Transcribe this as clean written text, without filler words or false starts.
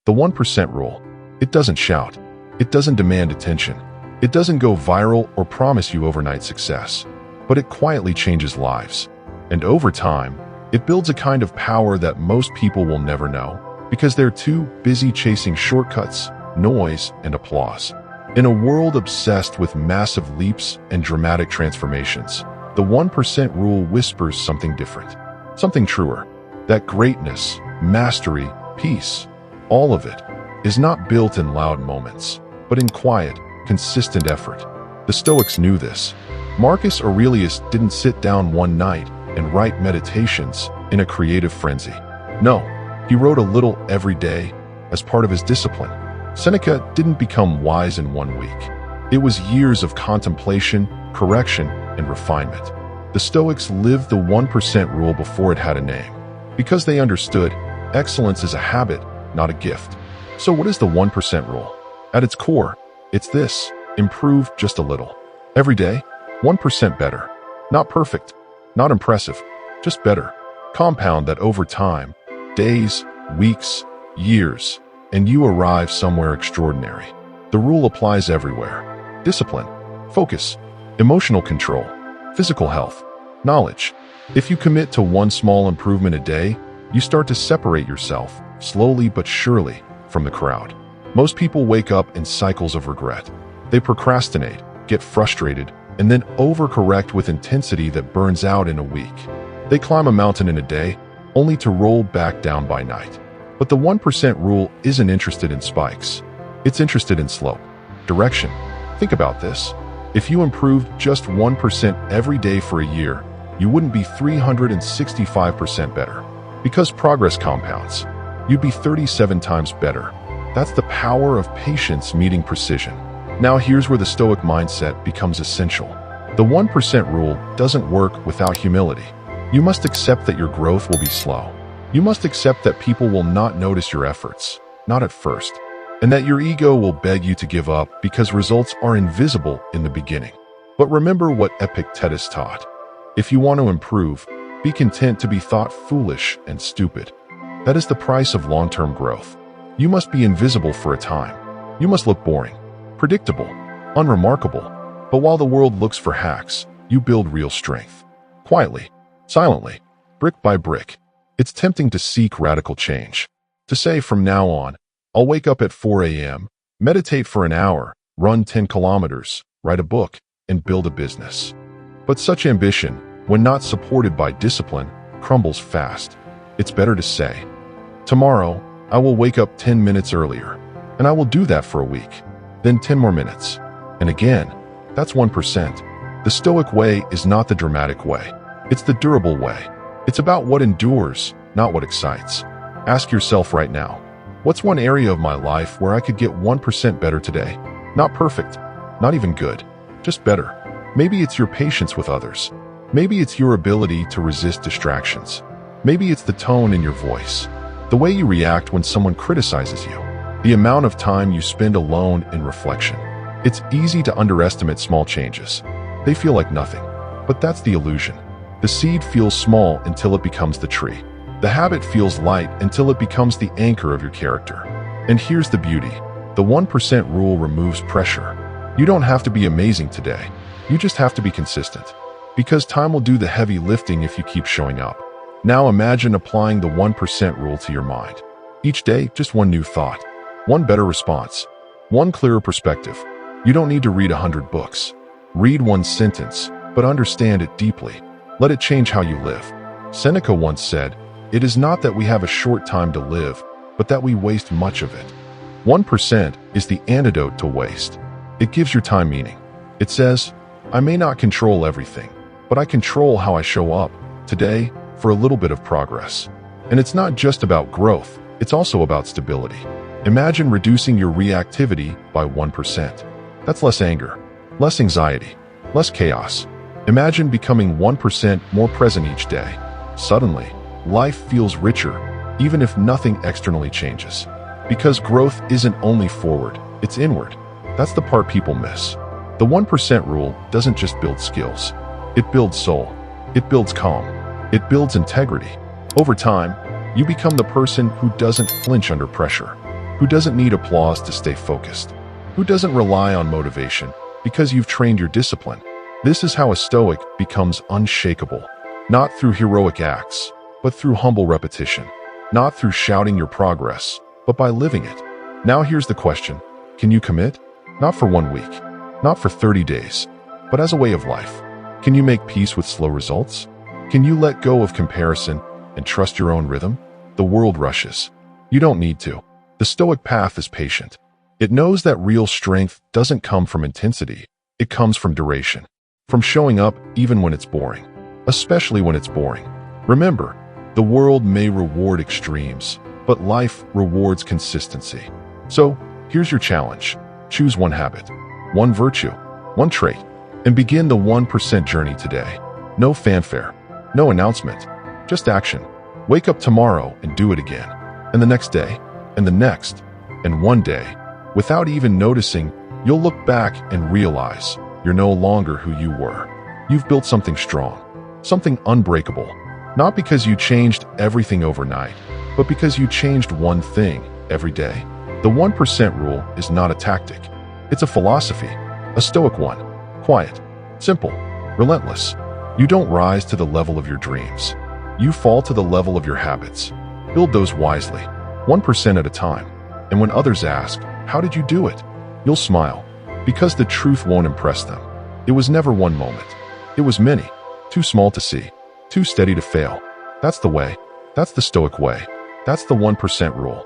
The 1% rule. It doesn't shout. It doesn't demand attention. It doesn't go viral or promise you overnight success. But it quietly changes lives. And over time, it builds a kind of power that most people will never know because they're too busy chasing shortcuts, noise, and applause. In a world obsessed with massive leaps and dramatic transformations, the 1% rule whispers something different, something truer. That greatness, mastery, peace, all of it is not built in loud moments, but in quiet, consistent effort. The Stoics knew this. Marcus Aurelius didn't sit down one night and write meditations in a creative frenzy. No, he wrote a little every day as part of his discipline. Seneca didn't become wise in 1 week. It was years of contemplation, correction, and refinement. The Stoics lived the 1% rule before it had a name, because they understood excellence is a habit, not a gift. So what is the 1% rule? At its core, it's this: improve just a little. Every day, 1% better. Not perfect, not impressive, just better. Compound that over time, days, weeks, years, and you arrive somewhere extraordinary. The rule applies everywhere. Discipline, focus, emotional control, physical health, knowledge. If you commit to one small improvement a day, you start to separate yourself, slowly but surely, from the crowd. Most people wake up in cycles of regret. They procrastinate, get frustrated, and then overcorrect with intensity that burns out in a week. They climb a mountain in a day, only to roll back down by night. But the 1% rule isn't interested in spikes. It's interested in slope, direction. Think about this. If you improved just 1% every day for a year, you wouldn't be 365% better. Because progress compounds, you'd be 37 times better. That's the power of patience meeting precision. Now here's where the Stoic mindset becomes essential. The 1% rule doesn't work without humility. You must accept that your growth will be slow. You must accept that people will not notice your efforts, not at first, and that your ego will beg you to give up because results are invisible in the beginning. But remember what Epictetus taught. If you want to improve, be content to be thought foolish and stupid. That is the price of long-term growth. You must be invisible for a time. You must look boring, predictable, unremarkable. But while the world looks for hacks, you build real strength. Quietly, silently, brick by brick. It's tempting to seek radical change. To say from now on, I'll wake up at 4 a.m., meditate for an hour, run 10 kilometers, write a book, and build a business. But such ambition, when not supported by discipline, crumbles fast. It's better to say, tomorrow, I will wake up 10 minutes earlier, and I will do that for a week, then 10 more minutes. And again, that's 1%. The Stoic way is not the dramatic way. It's the durable way. It's about what endures, not what excites. Ask yourself right now, what's one area of my life where I could get 1% better today? Not perfect, not even good, just better. Maybe it's your patience with others. Maybe it's your ability to resist distractions. Maybe it's the tone in your voice, the way you react when someone criticizes you, the amount of time you spend alone in reflection. It's easy to underestimate small changes. They feel like nothing, but that's the illusion. The seed feels small until it becomes the tree. The habit feels light until it becomes the anchor of your character. And here's the beauty. The 1% rule removes pressure. You don't have to be amazing today. You just have to be consistent. Because time will do the heavy lifting if you keep showing up. Now imagine applying the 1% rule to your mind. Each day, just one new thought, one better response, one clearer perspective. You don't need to read 100 books. Read one sentence, but understand it deeply. Let it change how you live. Seneca once said, "It is not that we have a short time to live, but that we waste much of it." 1% is the antidote to waste. It gives your time meaning. It says, I may not control everything, but I control how I show up today for a little bit of progress. And it's not just about growth, it's also about stability. Imagine reducing your reactivity by 1%. That's less anger, less anxiety, less chaos. Imagine becoming 1% more present each day. Suddenly, life feels richer, even if nothing externally changes. Because growth isn't only forward, it's inward. That's the part people miss. The 1% rule doesn't just build skills. It builds soul. It builds calm. It builds integrity. Over time, you become the person who doesn't flinch under pressure, who doesn't need applause to stay focused, who doesn't rely on motivation because you've trained your discipline. This is how a Stoic becomes unshakable, not through heroic acts, but through humble repetition, not through shouting your progress, but by living it. Now here's the question. Can you commit? Not for 1 week, not for 30 days, but as a way of life. Can you make peace with slow results? Can you let go of comparison and trust your own rhythm? The world rushes. You don't need to. The Stoic path is patient. It knows that real strength doesn't come from intensity. It comes from duration, from showing up even when it's boring, especially when it's boring. Remember, the world may reward extremes, but life rewards consistency. So, here's your challenge. Choose one habit, one virtue, one trait, and begin the 1% journey today. No fanfare, no announcement, just action. Wake up tomorrow and do it again, and the next day, and the next, and one day. Without even noticing, you'll look back and realize you're no longer who you were. You've built something strong, something unbreakable, not because you changed everything overnight, but because you changed one thing every day. The 1% rule is not a tactic. It's a philosophy, a Stoic one. Quiet, simple, relentless. You don't rise to the level of your dreams. You fall to the level of your habits. Build those wisely, 1% at a time. And when others ask, how did you do it? You'll smile, because the truth won't impress them. It was never one moment. It was many, too small to see, too steady to fail. That's the way. That's the Stoic way. That's the 1% rule.